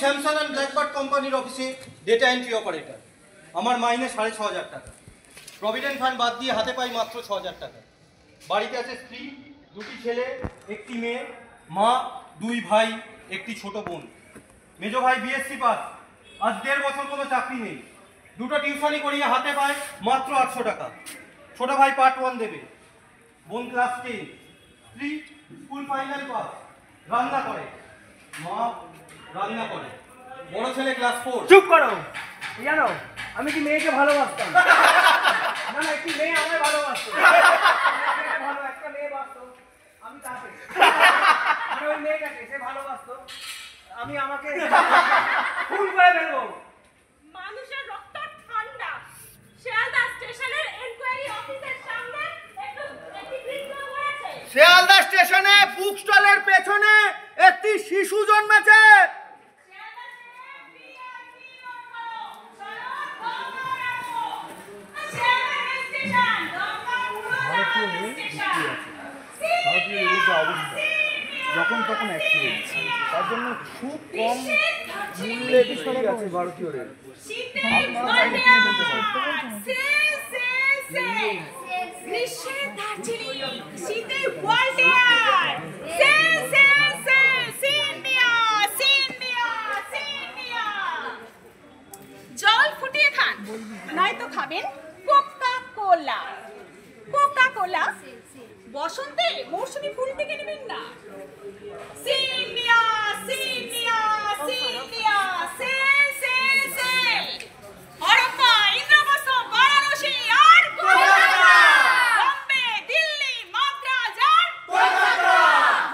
Samsung and blackbird কোম্পানির অফিসে data entry operator. আমার মাইনে 6,500 টাকা। প্রভিডেন্ট ফান্ড বাদ দিয়ে হাতে পাই মাত্র 6,000 টাকা। বাড়িতে আছে স্ত্রী, 2টি ছেলে, 1টি মেয়ে, মা, 2 ভাই, 1টি ছোট বোন। মেজো ভাই বিএসসি পাস, আজ 1.5 বছর কোনো চাকরি নেই। 2টো টিউশনি করিয়ে হাতে পায় মাত্র 800 টাকা। ছোট ভাই পার্ট 1 দেবে, বোন ক্লাস 10, স্ত্রী স্কুল ফাইনাল পাস, রান্না করে, মা রান্না করে, বড় ছেলে ক্লাস 4। চুপ করো। জানো আমি কি মেয়েকে ভালোবাসতাম? না না, একটি মেয়ে আমায় ভালোবাসতো। ভালো একটা মেয়ে বাসতো, আমি তাকে, মানে ওই মেয়েটাকে সে ভালোবাসতো, আমি আমাকে ফুল করে ফেলবো। মানুষের রক্ত ঠান্ডা। শিয়ালদা স্টেশনের এনকোয়ারি অফিসের সামনে একটি বৃদ্ধ মরেছে। শিয়ালদা স্টেশনে বুক স্টলের পেছনে একটি শিশু জন্মেছে। যখন তখন অ্যাক্সিডেন্ট, তার জন্য খুব কম মূল্যে বিষয় আছে ভারতীয় রেল। জল ফুটিয়ে খান, নয়তো খাবেন কোকা কোলা। কোকা কোলা বসন্তে মৌসুমী ফুল থেকে নেবেন না। সিনিয়া সিনিয়া সিনিয়া সেল সেল সেল হরপ্পা, ইন্দ্রপ্রস্থ, বারাণসী আর কলকাতা, বম্বে, দিল্লি, মাদ্রাজ আর কলকাতা,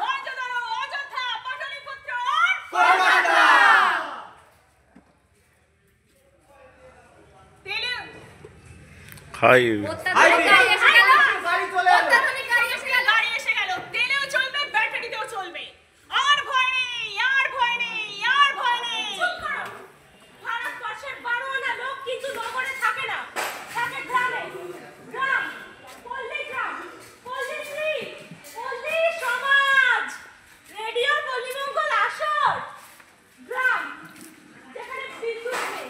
মহেঞ্জোদারো, অযোধ্যা, পাটলিপুত্র আর কলকাতা। তেলে হাই গাড়ি এসে গেল। তেলেও চলবে, ব্যাটারিতেও চলবে। আর ভয় নেই, আর ভয় নেই, আর ভয় নেই। ভারতবর্ষের 12 আনা লোক কিন্তু নগরে থাকে না, থাকে গ্রামে। গ্রাম, পল্লী গ্রাম, পল্লী শ্রী, পল্লী সমাজ, রেডিও পল্লীমঙ্গল আসর। গ্রাম যেখানে বিদ্যুৎ নেই,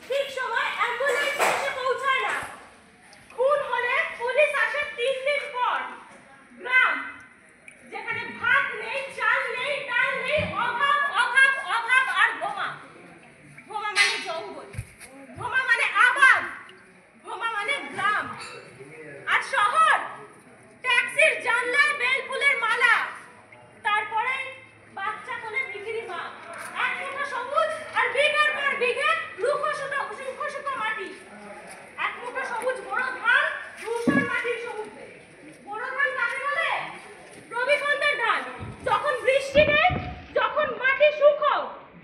ঠিক সময় অ্যাম্বুলেন্স এসে পৌঁছায় না, খুন হলে পুলিশ আসে 3 দিন পর। গ্রাম যেখানে ভাত নেই, চাল নেই, ডাল নেই, অভাব অভাব অভাব আর বোমা। বোমা মানে জঙ্গল, বোমা মানে আবাদ, বোমা মানে গ্রাম। আর শহর, ট্যাক্সির জানলায় বেলফুলের মালা, তারপরে বাচ্চা কোলে ভিখিরি মা, এক মুঠো সবুজ আর বিঘার পর বিঘে রুখো শুকো মাটি। এক মুঠো সবুজ বড় ধান, ধূসর মাটির সমুদ্রে। বড় ধান কাকে বলে? রবিকুন্দের ধান। যখন বৃষ্টি নেই, যখন মাটি শুকো।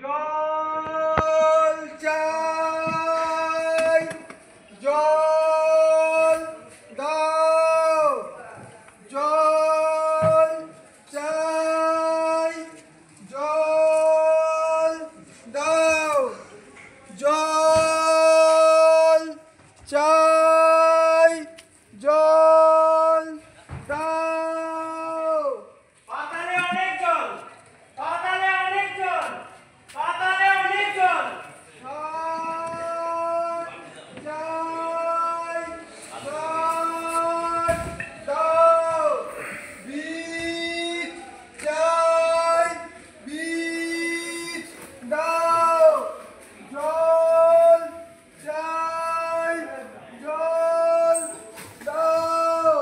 জল চাই, জল দাও, জল চাই, জল দাও, জল চাই, জল দাও। পাতালে অনেক জল, পাতালে অনেক জল, পাতালে অনেক জল। চাই, জল দাও। বীজ চাই, বীজ দাও। জল চাই, জল দাও।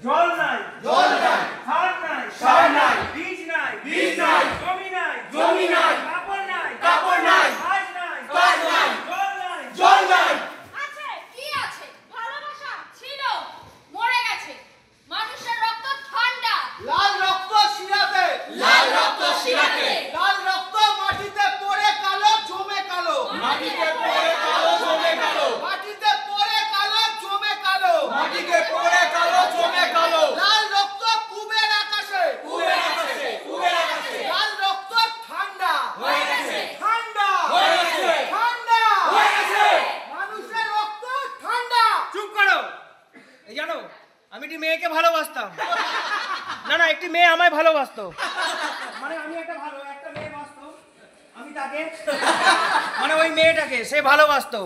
জল নাই, জল নাই, সার নাই, সার নাই, বীজ নাই, বীজ নাই, জমি নাই, জমি নাই, কাপড় নাই, কাপড় নাই, কাজ নাই, কাজ নাই, জল নাই, জল নাই। আছে কি আছে? ভালোবাসা ছিল, মরে গেছে। মানুষের রক্ত ঠান্ডা। লাল রক্ত শিরাতে, লাল রক্ত শিরাতে, লাল রক্ত মাটিতে পড়ে কালো জমে কালো, মাটিতে পড়ে কালো জমে কালো, মাটিতে পড়ে কালো জমে কালো, মাটিতে পড়ে কালো জমে কালো। লাল রক্ত কুবের আকাশে, কুবের আকাশে, কুবের আকাশে লাল রক্ত ঠান্ডা হয়ে গেছে, ঠান্ডা হয়ে গেছে, ঠান্ডা হয়ে গেছে। মানুষের রক্ত ঠান্ডা। চুপ করো। এই জানো আমি একটি মেয়েকে ভালোবাসতাম। না না, একটি মেয়ে আমায় ভালোবাসতো, মানে আমি একটা মেয়ে বাসতো। কি তাকে? মানে ওই মেয়েটাকে সে ভালোবাসতো,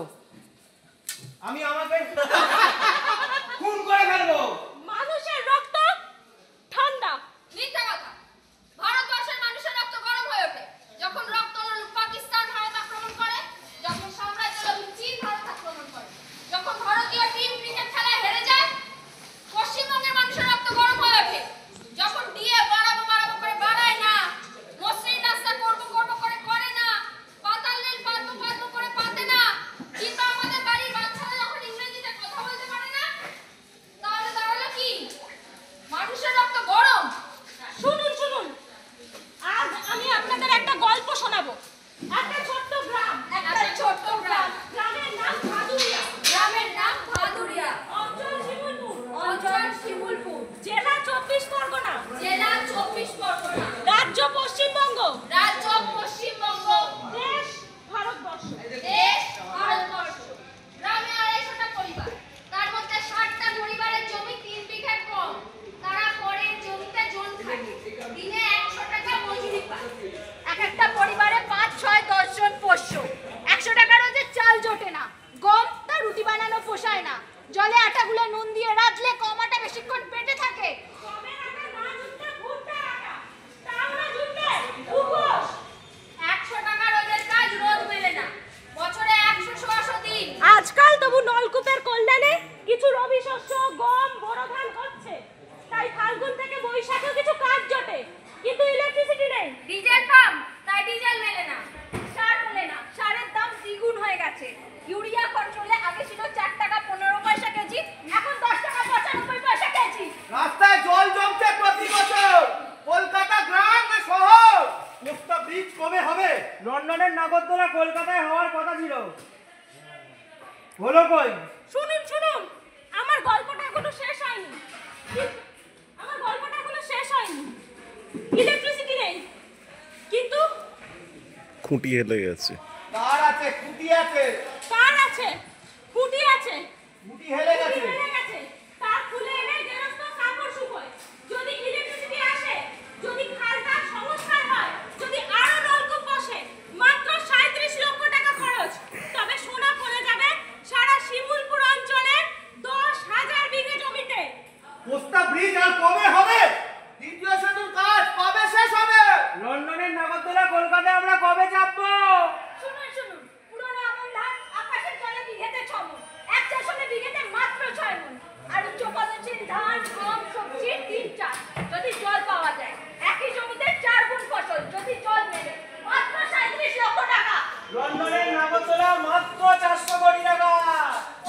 আমি আমাকে খুন করে ফেলবো। মানুষের রক্ত ঠান্ডা। মিথ্যা কথা। ভারতবর্ষের মানুষের রক্ত গরম হয়ে ওঠে যখন রক্তলোলুপ পাকিস্তান ভারত আক্রমণ করে, যখন সাম্রাজ্যলোভী চীন ভারত আক্রমণ করে, যখন ভারতীয় টিম ক্রিকেট খেলায় হেরে যায়। পশ্চিমবঙ্গের মানুষের রক্ত গরম হয়ে ওঠে যখন ডিএ বাড়াবো বাড়াবো করে বাড়ায় না, মসৃণ রাস্তা করবো করবো করে করে না, পাতাল রেল পাতবো পাতবো করে পাতে না, কিংবা আমাদের বাড়ির বাচ্চারা যখন ইংরেজিতে কথা বলতে পারে না। তাহলে দাঁড়ালো কি? মানুষের রক্ত গরম। শুনুন শুনুন, আজ আমি আপনাদের একটা গল্প শোনাবো। একটা ছোট্ট গ্রাম, একটা ছোট্ট গ্রাম। গ্রামের নাম ভাদুরিয়া, গ্রামের নাম ভাদুরিয়া, অঞ্চল শিমুলপুর, অঞ্চল শিমুলপুর, জেলা 24 পরগনা, জেলা 24 পরগনা, রাজ্য পশ্চিমবঙ্গ, রাজ্য পশ্চিমবঙ্গ, দেশ ভারতবর্ষ। দেশ ভারতবর্ষ। গ্রামে 250টা পরিবার, তার মধ্যে 60টা পরিবারের জমি 3 বিঘার কম। তারা পরের জমিতে জন খাটে, দিনে 100 টাকা মজুরি পায়। এক একটা পরিবারে 5, 6, 10 জন পোষ্য। 100 টাকারও যে চাল জোটে না, গম তা রুটি বানানো পোষায় না। জলে আটা গুলে নুন দিয়ে রাঁধলে কম আটা বেশিক্ষণ পেটে থাকে। কবে আটা না জুটলে ভুট্টা আটা, তাও না জুটলে উপোস। 100 টাকা রোজের কাজ রোজ মেলে না, বছরে 100 দিন। আজকাল তবু নলকূপের কল্যাণে কিছু রবি শস্য, গম, বোরো ধান হচ্ছে। তাই ফাল্গুন থেকে বৈশাখেও কিছু কাজ জোটে, কিন্তু ইলেকট্রিসিটি নেই। ডিজেল পাম্প, তাই ডিজেল মেলে না। সার মেলে না, সারের দাম দ্বিগুণ হয়ে গেছে। ইউরিয়া কন্ট্রোলে আগে ছিল 4 টাকা 15 পয়সা কেজি, এখন 10 টাকা 95 পয়সা কেজি। রাস্তায় জল জমছে প্রতি বছর। কলকাতা গ্রাম না শহর? পোস্তা ব্রিজ কবে হবে? লন্ডনের নাগরদোলা কলকাতায় হওয়ার কথা ছিল, হলো কই? শুনুন শুনুন, আমার গল্পটা এখনো শেষ হয়নি। ইলেকট্রিসিটি নেই, কিন্তু খুঁটি হেলে গেছে। তার আছে, খুঁটি আছে, কার আছে? খুঁটি আছে, খুঁটি হেলে গেছে। খুঁটি গেছে। তার খুলে এনে গেরস্ত কাপড় শুকোয়। যদি ইলেকট্রিসিটি আসে, যদি খালটার সংস্কার হয়, যদি আরো নলকূপ বসে, মাত্র 37 লক্ষ টাকা খরচ। তবে সোনা পড়ে যাবে সারা শিমুলপুর অঞ্চলের 10,000 বিঘে জমিতে। পোস্তা ব্রিজ আর কবে হবে? দ্বিতীয় সেতুর কাজ কবে শেষ হবে? লন্ডনের নাগরদোলা কলকাতায় আমরা কবে চাপবো? শুনুন শুনুন, পুরনো আমন ধান আকাশের জলে বিঘেতে 6 মণ, এক চাষনে বিঘেতে মাত্র 6 মণ। আর উচ্চফলনশীল ধান, গম, সবজি 3-4, যদি জল পাওয়া যায়। একই জমিতে 4 গুণ ফসল, যদি জল মেলে। মাত্র 37 লক্ষ টাকা। লন্ডনের নাগরদোলা মাত্র 400 কোটি টাকা।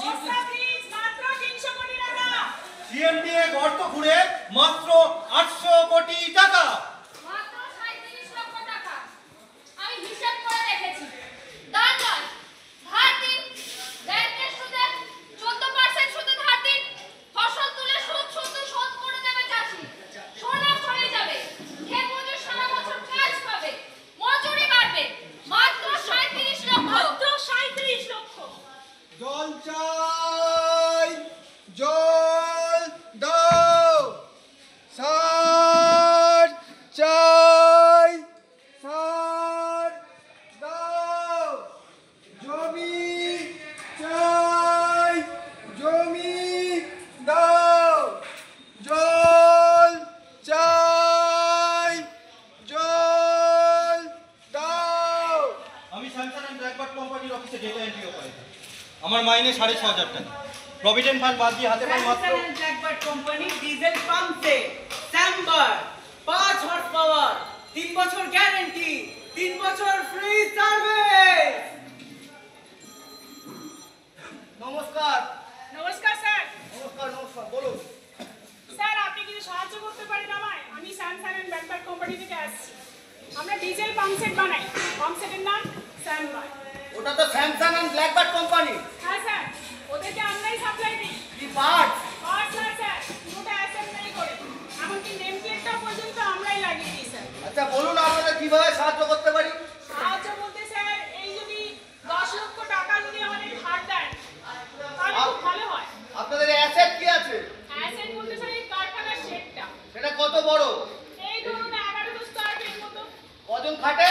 পোস্তা ব্রিজ মাত্র 300 কোটি টাকা। সিএমডিএ গর্ত খুঁড়ে মাত্র 800 কোটি টাকা। মাত্র 37 লক্ষ টাকা। আমি হিসাব করে রেখেছি। দান নয়, ধার দিন। ব্যাংকের সুদে 14% সুদে ধার দিন। ফসল তুলে সুদ শুধু শোধ করে দেবে চাষি। সোনা চলে যাবে। ক্ষেত মজুর সারা বছর কাজ পাবে। মজুরি বাড়বে। মাত্র 37 লক্ষ। মাত্র 37 লক্ষ। জল চাই, জল দাও। সার চাই, সার দাও। জমি চাই, জমি দাও। জল চাই, জল দাও। আমি স্যামসাং অ্যান্ড ব্ল্যাকবার্ড কোম্পানির অফিসে ডেটা এন্ট্রি অপারেটর। আমার মাইনে 6,500 টাকা। প্রভিডেন্ট ফান্ড বাদ দিয়ে হাতে পাই মাত্র ব্ল্যাকবার্ড কোম্পানি ডিজেল পাম্প से স্যাম্বার 5 হর্স পাওয়ার, 3 বছর গ্যারান্টি, 3 বছর ফ্রি সার্ভিস। নমস্কার, নমস্কার স্যার। নমস্কার, নমস্কার, বলুন। স্যার, আপনি কি সাহায্য করতে পারেন আমায়? আমি স্যামসাং এন্ড ব্ল্যাকবার্ড কোম্পানি থেকে আসছি। আমরা ডিজেল পাম্প সেট বানাই। পাম্প সেটের নাম স্যাম্বার। ওটা তো স্যামসাং অ্যান্ড ব্ল্যাকবার্ড কোম্পানি। হ্যাঁ স্যার, ওদেরকে আমরাই সাপ্লাই দিই। কি পার্ট? পার্টস না স্যার, পুরোটা অ্যাসেম্বলি করে। এমনকি নেম প্লেটটা পর্যন্ত আমরাই লাগিয়ে দিই স্যার। আচ্ছা বলুন, আপনাদের কিভাবে সাহায্য করতে পারি? সাহায্য বলতে স্যার, এই যদি 10 লক্ষ টাকা যদি আমাদের ধার দেন, তাহলে খুব ভালো হয়। আপনাদের অ্যাসেট কি আছে? অ্যাসেট বলতে স্যার এই কারখানার শেডটা। সেটা কত বড়? এই ধরুন 1100 স্কয়ার ফিট মতো। কজন খাটে?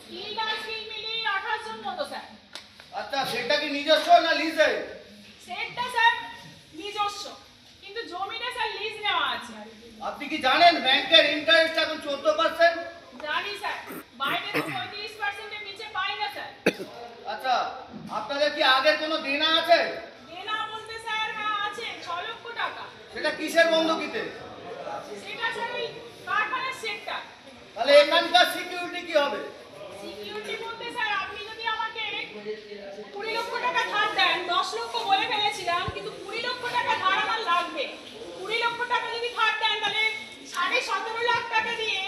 স্কিল আর স্কিল কি জানেন ব্যাংকের ইন্টারেস্ট এখন 14%? জানি স্যার, বাইরে তো 35%-এর নিচে পাই না স্যার। আচ্ছা, আপনাদের কি আগের কোনো দেনা আছে? দেনা বলতে স্যার হ্যাঁ আছে, 6 লক্ষ টাকা। সেটা কিসের বন্ধকিতে? সেটা স্যার ওই কারখানার সেটটা। তাহলে এখানকার সিকিউরিটি কি হবে? সিকিউরিটি বলতে স্যার আপনি যদি আমাকে 20 লক্ষ টাকা ধার দেন, 10 লক্ষ বলে ফেলেছিলাম, কিন্তু 20 লক্ষ টাকা ধার আমার লাগবে। 20 লক্ষ টাকা যদি ধার দেন তাহলে 17.5 লাখ টাকা দিয়ে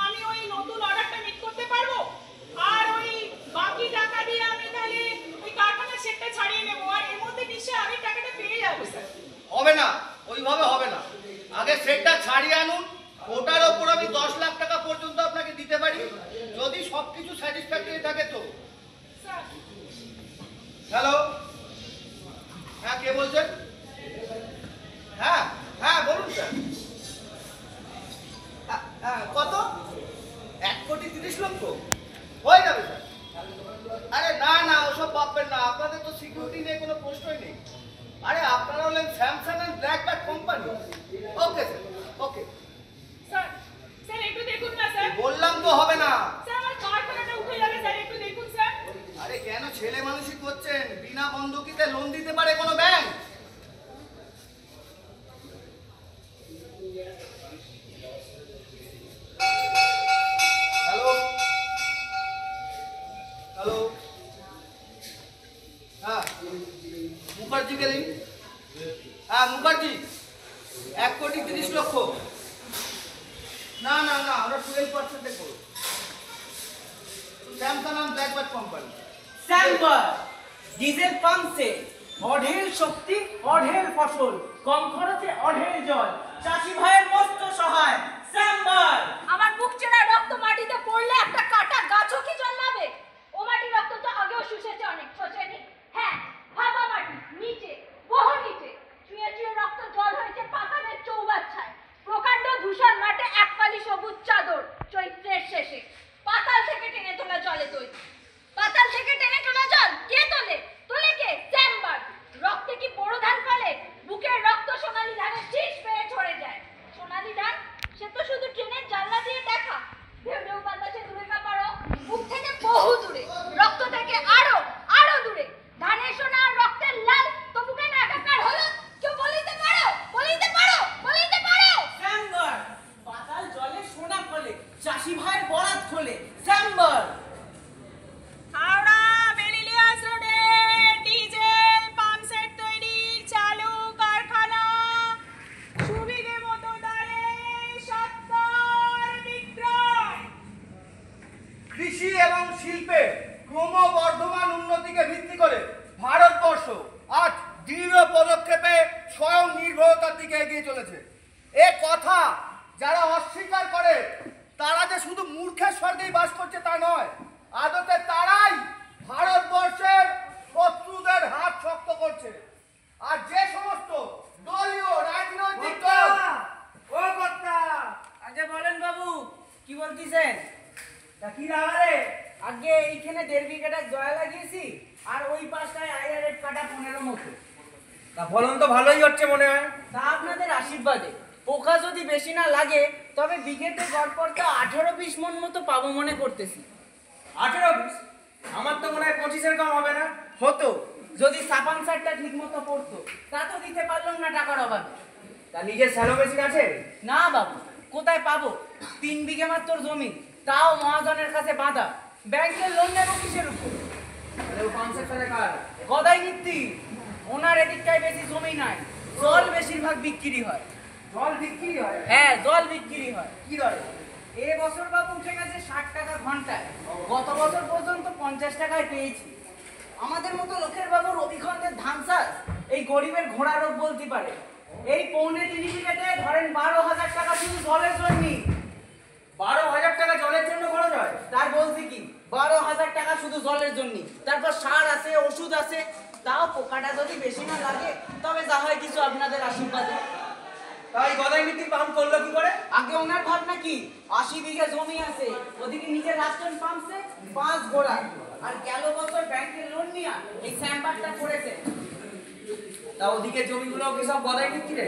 আমি ওই নতুন অর্ডারটা মিট করতে পারবো, আর ওই বাকি টাকা দিয়ে আমি তাহলে ওই কারখানার সেটটা ছাড়িয়ে নেবো, আর এর মধ্যে নিশ্চয়ই আগের টাকাটা পেয়ে যাবো স্যার। হবে না, ওইভাবে হবে না। আগে সেটটা ছাড়িয়ে আনুন, ওটার ওপর আমি 10 লাখ টাকা পর্যন্ত আপনাকে দিতে পারি, যদি সবকিছু স্যাটিসফ্যাক্টরি থাকে তো। স্যার হ্যালো, হ্যাঁ কে বলছেন? হ্যাঁ হ্যাঁ বলুন স্যার। হ্যাঁ কত? 1,30,00,000 হয়ে যাবে স্যার। আরে না না, ওসব ভাববেন না, আপনাদের তো সিকিউরিটি নিয়ে কোনো প্রশ্নই নেই। আরে আপনারা হলেন Samsung and Blackbird company. Okay sir, okay. Sir sir একটু দেখুন না স্যার। বললাম তো হবে না। স্যার আমার কারখানাটা উঠে যাবে স্যার, একটু দেখুন স্যার। আরে কেন ছেলে মানুষই করছেন? বিনা বন্ধকিতে লোন দিতে পারে কোনো ব্যাংক? হ্যালো হ্যালো, হ্যাঁ মুখার্জি গেলেন? হ্যাঁ মুখার্জি, 1,30,00,000। না না না, আমরা 12% করব। Samsung and Blackbird company. স্যাম্বার ডিজেল পাম্পে অঢেল শক্তি, অঢেল ফসল, কম খরচে অঢেল জল, চাষি ভাইয়ের মস্ত সহায়। স্যাম্বার আমার বুক চেরা রক্ত মাটিতে পড়লে একটা কাটা গাছও কি জন্মাবে? ও মাটির রক্ত তো আগেও শুষেছে অনেক, শোষেনি? হ্যাঁ, ভাবা মাটি নিচে, বহু নিচে চুয়ে চুয়ে রক্ত জল হয়েছে পাতানের চৌবাচ্চায়। প্রকাণ্ড ধূসর মাঠে এক ফালি সবুজ চাদর চৈত্রের শেষে। পাতাল থেকে টেনে তোলা জলে তৈরি। পাতাল থেকে টেনে তোলা জল কে তোলে? তোলে কে? স্যাম্বার। রক্তে কি বড় ধান ফলে? বুকের রক্ত সোনালী ধানের শীষ বেয়ে ঝরে যায়। সোনালী ধান সে তো শুধু ট্রেনের জানলা দিয়ে দেখা। ঢেউ ঢেউ বাতাসে দূরে কাঁপারো, বুক থেকে বহু দূরে, রক্ত থেকে আরো আরো দূরে। ধানের সোনা আর রক্তের লাল, তবু কেন একাকার হলো? কেউ বলিতে পারো? বলিতে পারো? বলিতে পারো? স্যাম্বার পাতাল জলে সোনা ফলে, চাষি ভাইয়ের বরাত খোলে। স্যাম্বার হাওড়া বেরিলিয়াস রোডে ডিজেল পাম্প সেট তৈরির চালু কারখানা সুবিধে মতো দাঁড়ে সত্তর বিক্রয়। কৃষি এবং শিল্পে ক্রমবর্ধমান উন্নতিকে ভিত্তি করে ভারতবর্ষ আজ দৃঢ় পদক্ষেপে স্বয়ং নির্ভরতার দিকে এগিয়ে চলেছে। এ কথা যারা অস্বীকার করে তারা যে শুধু মূর্খের স্বর্গেই বাস করছে তা নয়, আদতে তারাই ভারতবর্ষের শত্রুদের হাত শক্ত করছে। আর যে সমস্ত দলীয় রাজনৈতিক দল ও কর্তা, আগে বলেন বাবু কি বলতেছেন? তা কি লাগারে? আগে এইখানে 1.5 বিঘাটা জয়া লাগিয়েছি, আর ওই পাশটায় আইআরএফ কাটা 15 মতো। তা ফলন তো ভালোই হচ্ছে মনে হয়। তা আপনাদের আশীর্বাদে। পোকা যদি বেশি না লাগে তবে বিঘেতে গড়পড়তা 18-20 মন মতো পাবো মনে করতেছি। 18-20? আমার তো মনে হয় 25-এর কম হবে না। হতো যদি সাপান সারটা ঠিক মতো পড়তো। তা তো দিতে পারলাম না টাকার অভাবে। তা নিজের স্যালো মেশিন আছে? না বাবু, কোথায় পাবো? 3 বিঘে মাত্র জমি, তাও মহাজনের কাছে বাঁধা। ব্যাংকের লোন নেবো কিসের উপর? তাহলে ও পাম্পসেট ফেলে কার? গদাই নীতি। ওনার এদিকটায় বেশি জমি নাই, জল বেশিরভাগ বিক্রি হয়। জল বিক্রি হয়? হ্যাঁ, জল বিক্রি হয়। কি দরে? এ বছর বাবু উঠে গেছে 60 টাকা ঘন্টায়। গত বছর পর্যন্ত 50 টাকায় পেয়েছি। আমাদের মতো লোকের বাবু রবিখণ্ডের ধান চাষ এই গরিবের ঘোড়া রোগ বলতে পারে। এই 3.25 বিঘাতে ধরেন 12,000 টাকা শুধু জলের জন্য। 12,000 টাকা জলের জন্য খরচ হয়? তার বলছি কি, 12,000 টাকা শুধু জলের জন্য। তারপর সার আছে, ওষুধ আছে। তাও পোকাটা যদি বেশি না লাগে তবে যা হয় কিছু আপনাদের আশীর্বাদে। তাই গদাই নীতির পাম্প করলো কি করে? আগে ওনার ভাবনা কি, 80 বিঘা জমি আছে, ওদিকে নিজের রাস্টন পাম্পসে 5 ঘোড়া, আর গেল বছর ব্যাংকের লোন নিয়ে এই স্যাম্বারটা করেছে। তা ওদিকে জমিগুলো কি সব গদাই নীতি রে?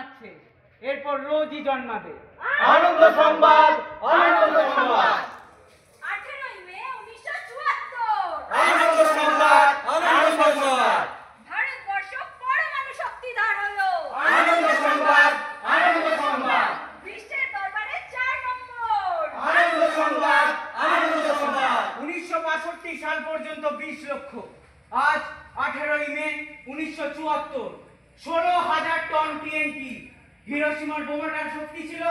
জন্মাচ্ছে, এরপর রোজই জন্মাবে। আনন্দ সংবাদ, আনন্দ সংবাদ, 18ই মে 1974 আনন্দ সংবাদ, আনন্দ সংবাদ, ভারতবর্ষ পরমাণু শক্তিধর হলো। আনন্দ সংবাদ, আনন্দ সংবাদ, বিশ্বের দরবারে 4 নম্বর। আনন্দ সংবাদ, আনন্দ সংবাদ, 1962 সাল পর্যন্ত 20 লক্ষ। আজ 18ই মে 1974 16,000 টন টিএনটি। হিরোশিমার বোমাটার শক্তি ছিল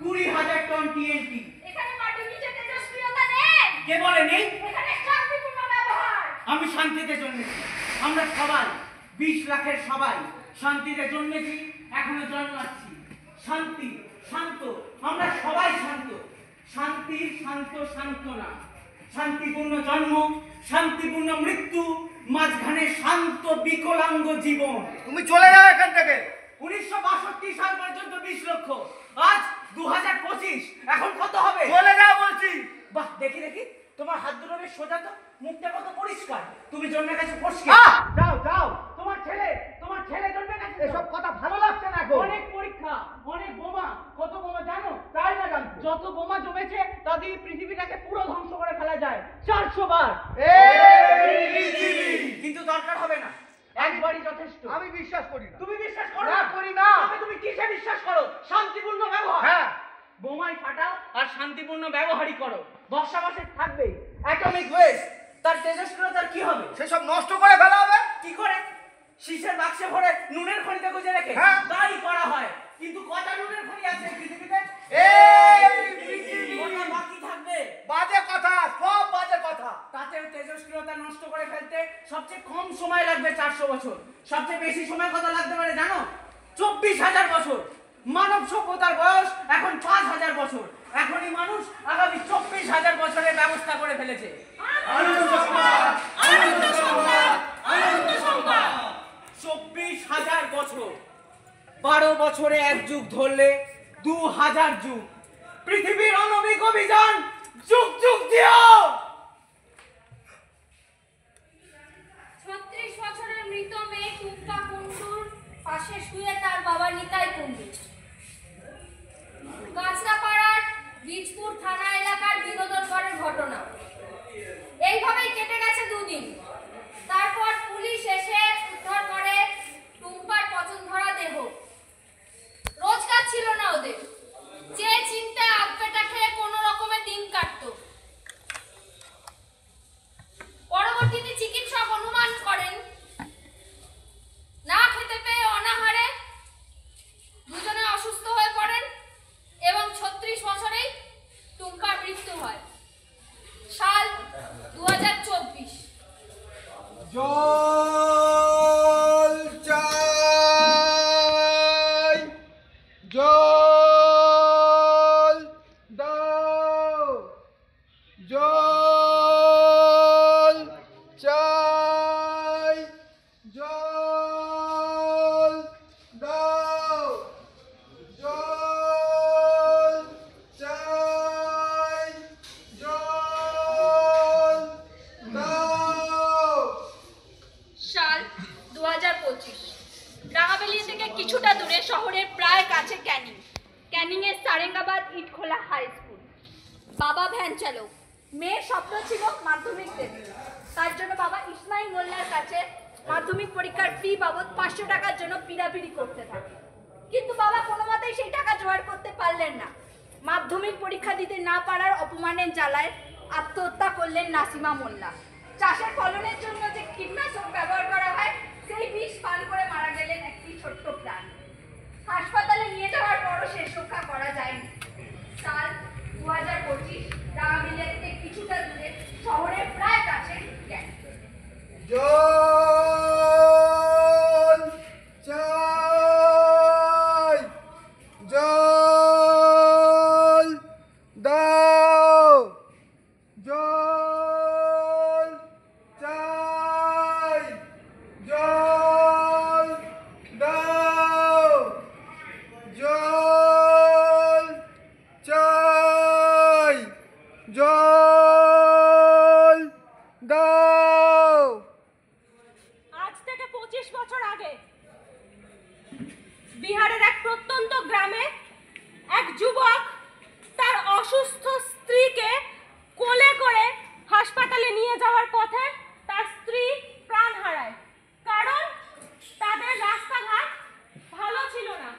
20,000 টন টিএনটি। এখানে মাটির নিচে তেজস্ক্রিয়তা নেই। কে বলে নেই? এখানে শান্তিপূর্ণ ব্যবহার। আমি শান্তিতে জন্মেছি। আমরা সবাই 20 লাখের সবাই শান্তিতে জন্মেছি, এখনো জন্মাচ্ছি। শান্তি, শান্ত, আমরা সবাই শান্ত। শান্তির শান্ত সান্ত্বনা, শান্তিপূর্ণ জন্ম, শান্তিপূর্ণ মৃত্যু, মাঝখানে শান্ত বিকলাঙ্গ জীবন। তুমি চলে যাও এখান থেকে। 1962 সাল পর্যন্ত 20 লক্ষ। আজ 2025, এখন কত হবে? চলে যাও বলছি। বাহ, দেখি দেখি তোমার হাত দুটো বেশ সোজা তো, মুখটা কত পরিষ্কার। তুমি জন্মের কাছে ফসকে যাও যাও। তোমার ছেলে জন্মের কাছে। এসব কথা ভালো লাগছে না এখন। অনেক পরীক্ষা, অনেক বোমা। কত বোমা জানো? তাই না জানতো। যত বোমা জমেছে তা দিয়ে পৃথিবীটাকে পুরো ধ্বংস করে ফেলা যায় 400 বার। কিন্তু দরকার হবে না, একবারই যথেষ্ট। আমি বিশ্বাস করি না। তুমি বিশ্বাস করো না, করি না। তবে তুমি কিসে বিশ্বাস করো? শান্তিপূর্ণ ব্যবহার। হ্যাঁ। বোমাই ফাটাও আর শান্তিপূর্ণ ব্যবহারই করো। বর্ষাবাসে থাকবেই। অ্যাটমিক ওয়েস্ট, তার তেজস্ক্রিয়তার কি হবে? সেসব নষ্ট করে ফেলা হবে। কি করে? শীষের বাক্সে ভরে নুনের খনিতে গুজে রেখে। হ্যাঁ। তাই করা হয়। কিন্তু কটা নুনের খনি আছে পৃথিবীতে? এই পৃথিবী। কটা বাকি থাকবে? বাজে কথা, সব বাজে কথা। তাতেও তেজস্ক্রিয়তা নষ্ট করে ফেলতে সবচেয়ে কম সময় লাগবে 400 বছর। সবচেয়ে বেশি সময় কত লাগতে পারে জানো? 24,000 বছর। মানব সভ্যতার বয়স এখন 5,000 বছর। এখনই মানুষ আগামী 24,000 বছরের ব্যবস্থা করে ফেলেছে। আনন্দ সংবাদ, আনন্দ সংবাদ, আনন্দ সংবাদ, 24,000 বছর। 12 বছরে এক যুগ ধরলে 2,000 যুগ। পৃথিবীর অনবিক অভিযান যুগ যুগ দিও। 36 বছরের মৃত মেয়ে টুম্পা কুণ্ডুর পাশে শুয়ে তার বাবা নিতাই কুণ্ডু। কাঁচরাপাড়ার বীজপুর থানা এলাকার বিনোদন ঘরের ঘটনা। এইভাবেই কেটে গেছে 2 দিন। তারপর পুলিশ এসে উদ্ধার করে টুম্পার পচন ধরা দেহ। রোজগার ছিল না ওদের, যে চিন্তায় আপেটা খেয়ে কোনো রকমের দিন কাটতো। পরবর্তীতে চিকিৎসক অনুমান করেন না খেতে পেয়ে অনাহারে দুজনে অসুস্থ হয়ে পড়েন এবং 36 বছরেই টুম্পার মৃত্যু হয়। সাল 2024। জল চাই, জল দাও, জল চাই, জল দাও, জল চাই, জল দাও। সাল 2025। রাঙাবেলি থেকে কিছুটা দূরে শহরের প্রায় কাছে ক্যানিংয়ের সারেঙ্গাবাদ ইটখোলা হাই স্কুল। বাবা ভ্যান চালক, মেয়ের স্বপ্ন ছিল মাধ্যমিক দেবে। তার জন্য বাবা ইসমাইল মোল্লার কাছে মাধ্যমিক পরীক্ষার ফি বাবদ 500 টাকার জন্য পিড়াপিড়ি করতে থাকে। কিন্তু বাবা কোনো মতেই সেই টাকা জোগাড় করতে পারলেন না। মাধ্যমিক পরীক্ষা দিতে না পারার অপমানের জ্বালায় আত্মহত্যা করলেন নাসিমা মোল্লা। চাষের ফলনের জন্য যে কীটনাশক ব্যবহার করা হয় সেই বিষ পান করে মারা গেলেন একটি ছোট্ট প্রাণ। হাসপাতালে নিয়ে যাওয়ার পরও শেষ রক্ষা করা যায়নি। সাল 2025। রাঙাবেলিয়া থেকে কিছুটা দূরে শহরের প্রায় কাছে ক্যানিং। জল চাই, জল দাও, জল চাই, জল দাও, জল চাই, জল দাও। এক প্রত্যন্ত গ্রামে এক যুবক তার অসুস্থ স্ত্রীকে কোলে করে হাসপাতালে নিয়ে যাওয়ার পথে তার স্ত্রী প্রাণ হারায়। কারণ তাদের রাস্তাঘাট ভালো ছিল না,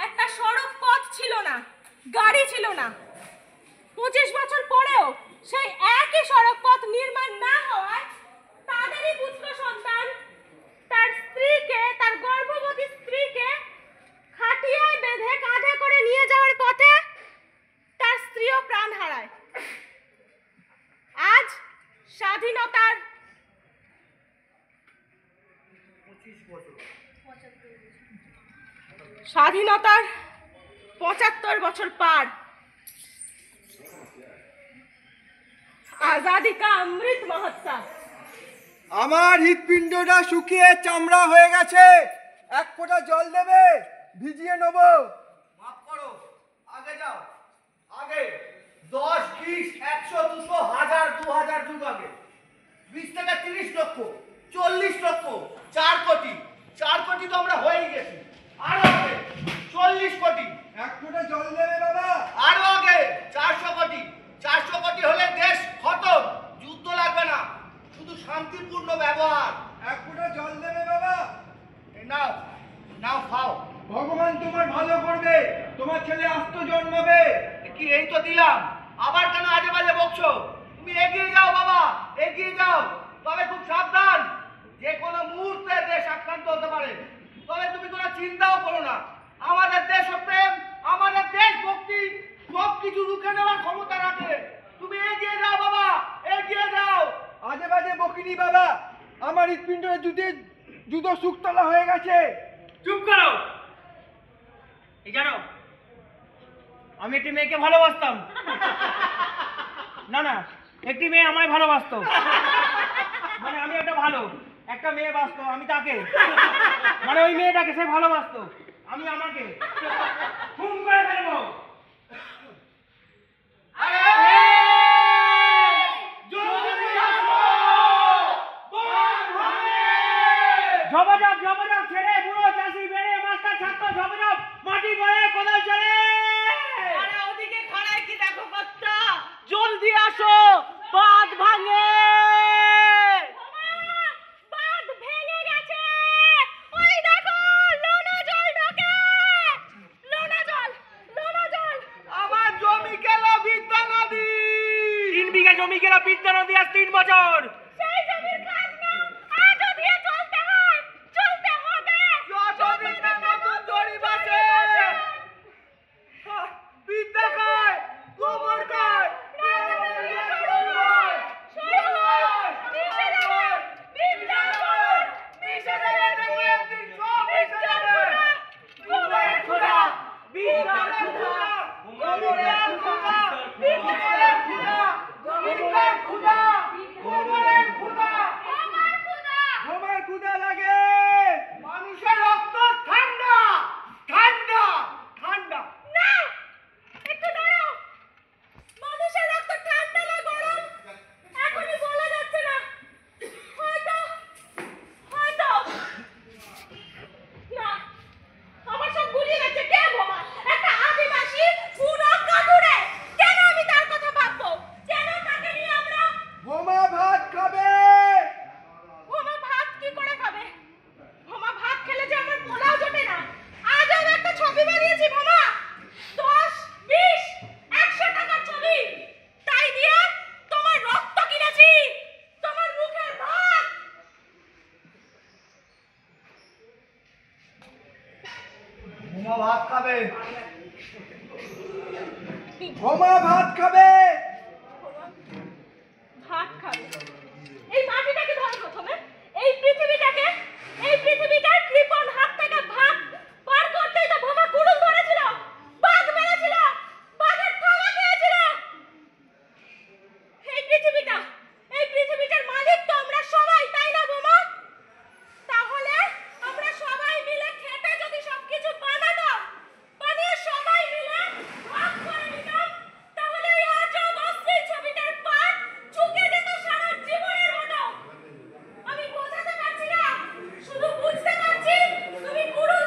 একটা সড়ক পথ ছিল না, গাড়ি ছিল না। 25 বছর পরেও সেই একই সড়ক পথ নির্মাণ না হওয়ায় তাদেরই পুত্র সন্তান তার স্ত্রীকে, তার গর্ভবতী স্ত্রীকে খাটিয়ায় বেঁধে কাঁধে করে নিয়ে যাওয়ার পথে তার স্ত্রীও প্রাণ হারায়। আজ স্বাধীনতার 75 বছর পার। आजादी का अमृत महोत्सव। আমার হৃৎপিণ্ডটা শুকিয়ে চামড়া হয়ে গেছে, এক ফোঁটা জল দেবে, ভিজিয়ে নেব। মাফ করো, আগে যাও, আগে 10, 20, 100, 200, 1000, 2000 যুগ আগে 20 থেকে 30 লক্ষ, 40 লক্ষ, 4 কোটি। 4 কোটি তো আমরা হয়েই গেছি। আরো আগে 40 কোটি। এক ফোঁটা জল দেবে বাবা। আরো আগে 400 কোটি। 400 কোটি হলে দেশ খতম, যুদ্ধ লাগবে না, শুধু শান্তিপূর্ণ ব্যবহার। এক ফোঁটা জল দেবে বাবা। এই নাও, নাও খাও। ভগবান তোমার ভালো করবে, তোমার ছেলে আস্ত জন্মাবে। কি এই তো দিলাম, আবার কেন আজে বাজে বকছো? তুমি এগিয়ে যাও বাবা, এগিয়ে যাও, তবে খুব সাবধান, যে কোনো মুহূর্তে দেশ আক্রান্ত হতে পারে। তবে তুমি কোনো চিন্তাও করো না, আমাদের দেশপ্রেম, আমাদের দেশভক্তি সব কিছু রুখে নেওয়ার ক্ষমতা রাখে। তুমি এগিয়ে যাও বাবা, এগিয়ে যাও। আজে বাজে বকিনি বাবা, আমার হৃৎপিণ্ডের জুতো শুকতলা হয়ে গেছে। চুপ করো। এই জানো, আমি একটি মেয়েকে ভালোবাসতাম। না না, একটি মেয়ে আমায় ভালোবাসতো। মানে আমি একটা মেয়ে বাসতো, আমি তাকে, মানে ওই মেয়েটাকে সে ভালোবাসতো, আমি আমাকে খুন করে ফেলবো। ঝপাঝপ ছেড়ে বুড়ো চাষি বেড়ে মাস্টার ছাত্র ঝপাঝপ মাটি করে কোদাল চলে। আরে ওদিকে খাড়ায় কি দেখো কচ্চা, জলদি আসো, বাঁধ ভাঙে। বাঁধ ভেঙে গেছে, ওই দেখো লোনা জল ঢোকে, লোনা জল। আমার জমি গেল বিদ্যা নদী। 3 বিঘা জমি গেল বিদ্যা নদী আর 3 বছর। সেই জমির খাজনা আজও দিয়ে চলতে হয়, চলতে হবে। যতদিন না নতুন জরিপ আছে, বিদ্যা খায়, গোবর খায়, আমার ক্ষুধা লাগে। মানুষের রক্ত ঠান্ডা ঠান্ডা ঠান্ডা। না, একটু দাঁড়াও। মানুষের রক্ত ঠান্ডা না গরম এখনই বলা যাচ্ছে না। হয়তো না, আমার সব গুলিয়ে গেছে। কে বোমা? একটা আদিবাসী পুরো কাঠুরে। কেন আমি তার কথা ভাববো? কেন তাকে নিয়ে আমরা? বোমা ভাত খাবে। বোমা ভাত কি করে খাবে? বোমা ভাত খেলে যে আমার পোলাও জোটে না। আজ আমি একটা ছবি বানিয়েছি বোমা, 10, 20, 100 টাকার ছবি। তাই দিয়ে তোমার রক্ত কিনেছি, তোমার মুখের ভাত। বোমা ভাত খাবে। বোমা ভাত খাবে। ভাত খাবে। এই মাটিটাকে ধরো প্রথমে, এই পৃথিবীটার কৃপণ হাত থেকে ভাত পার করতেই তো বোমা কুড়ুল ধরেছিল, বাঘ মেরেছিল, বাঘের থাবা খেয়েছিল। এই পৃথিবীটার মালিক তো আমরা সবাই, তাই না বোমা? তাহলে আমরা সবাই মিলে খেতে যদি সবকিছু বানিয়ে সবাই মিলে ভাগ করে নিতাম, তাহলে এই আজব অস্থির ছবিটার পাট ঝুঁকে যেত সারা জীবনের মতো। আমি বোঝাতে পারছি না, শুধু বুঝতে পারছি তুমি পুরো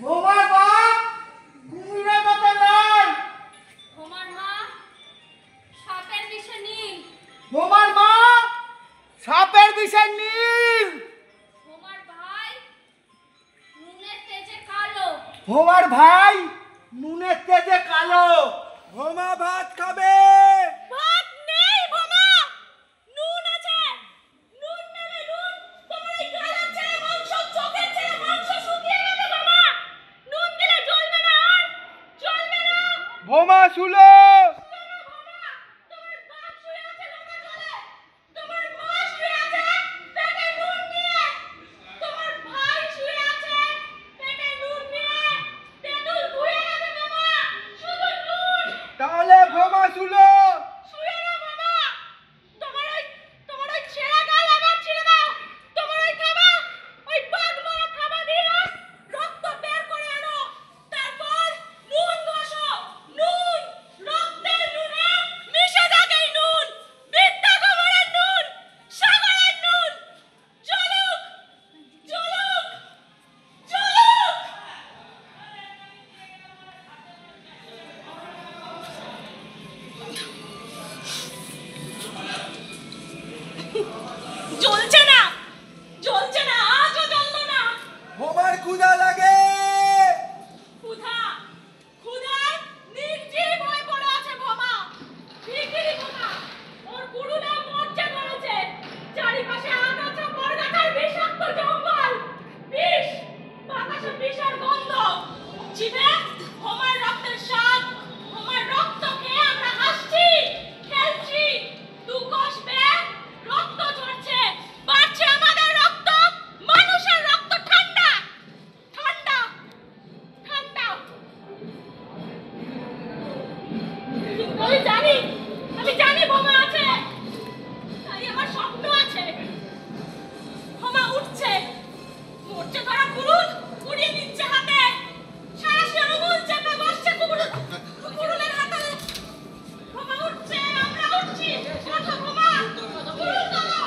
বোমার বাপ কুমিরের মতো লাল। বোমার মা সাপের বিষে নীল। বোমার মা সাপের বিষে নীল। বোমার ভাই নুনের তেজে কালো। বোমার ভাই নুনের তেজে কালো। বোমা ভাত খাবে। ভাত নেই বোমা, নুন আছে। নুন নেবে নুন। তোমার এই গালের ছেলে মাংস, চোখের ছেলে মাংস শুকিয়ে গেছে বোমা। নুন দিলে জ্বলবে না আর, জ্বলবে না। বোমা শুলো। তোমার বাপ শুয়ে আছে লোকে জলে। তোমার মা শুয়ে আছে পেটে নুন নিয়ে। তোমার ভাই শুয়ে আছে পেটে নুন নিয়ে। তেঁতুল ধুয়ে গেছে বোমা, শুধু নুন। তাহলে বোমা শুলো। শুয়ে না বোমা। তোমার ওই ছেঁড়া গাল আবার ছিঁড়ে দাও। তোমার ওই থাবা, ওই বাঘ মারা থাবা দিয়ে রক্ত বের করে আনো। তারপর নুন ঘষো। নুন, রক্তের নুনে মিশে থাকে এই নুন। বৃদ্ধা কোমরের নুন, সাগরের নুন। জ্বলুক, জ্বলুক, জ্বলুক। জ্বলছে না, জ্বলছে না, আজও জ্বললো না। বোমার ক্ষুধা লাগে। ক্ষুধা, ক্ষুধায় নির্জীব হয়ে পড়ে আছে বোমা। ভিখিরি বোমা, ওর গুরুরা মরচে ধরেছে। চারিপাশে আগাছা বরগাছার বিষাক্ত জঙ্গল। বিষ, বাতাসে বিষের গন্ধ। জিভে বোমার রক্তের স্বাদ। বোমার রক্ত খেয়ে আমরা হাসছি, খেলছি। দু কোষ বেয়ে রক্ত ঝরছে, বাড়ছে আমাদের রক্ত। মানুষের রক্ত ঠান্ডা, ঠান্ডা, ঠান্ডা। কিন্তু আমি জানি বোমা আছে। তাই আমার স্বপ্ন আছে। বোমা উঠছে, মরচে ধরা কুড়ুল উড়িয়ে দিচ্ছে হাতে। সারাশি আঙুল চেপে বসছে কুড়ুলের হাতে। বোমা উঠছে, আমরা উঠছি। ওঠো বোমা, কুড়ুল তোলো।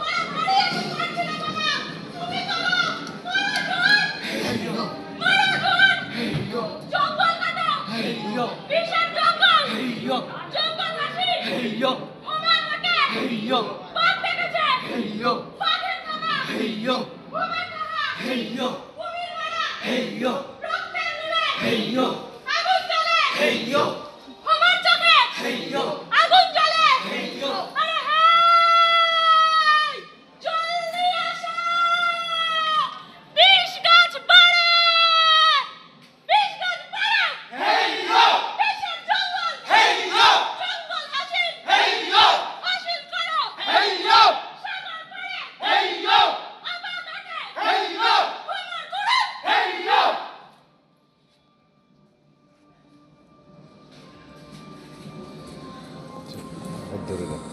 ওরা ভারী এসে পারছে না বোমা। তুমি তোলো, মারা জোর, মারা জোর। জঙ্গল কাটো, বিষের জঙ্গল, জঙ্গল হাসি। বোমা হাঁটে, বাঘ ডেকেছে, বাঘের খাওয়া, বোমার খাওয়া, কুমির মারা, রক্তের নুনে, আগুন জ্বলে, বোমার চোখে, আগুন জ্বলে। আরে হায়, জলদি আসো। বিষ গাছ বাড়ে, বিষ গাছ বাড়ে। বিষের জঙ্গল, জঙ্গল হাসিল, হাসিল করো। সাগর পাড়ে, আবাদ ওঠে, বোমার কুড়ুল। ধরে রাখ।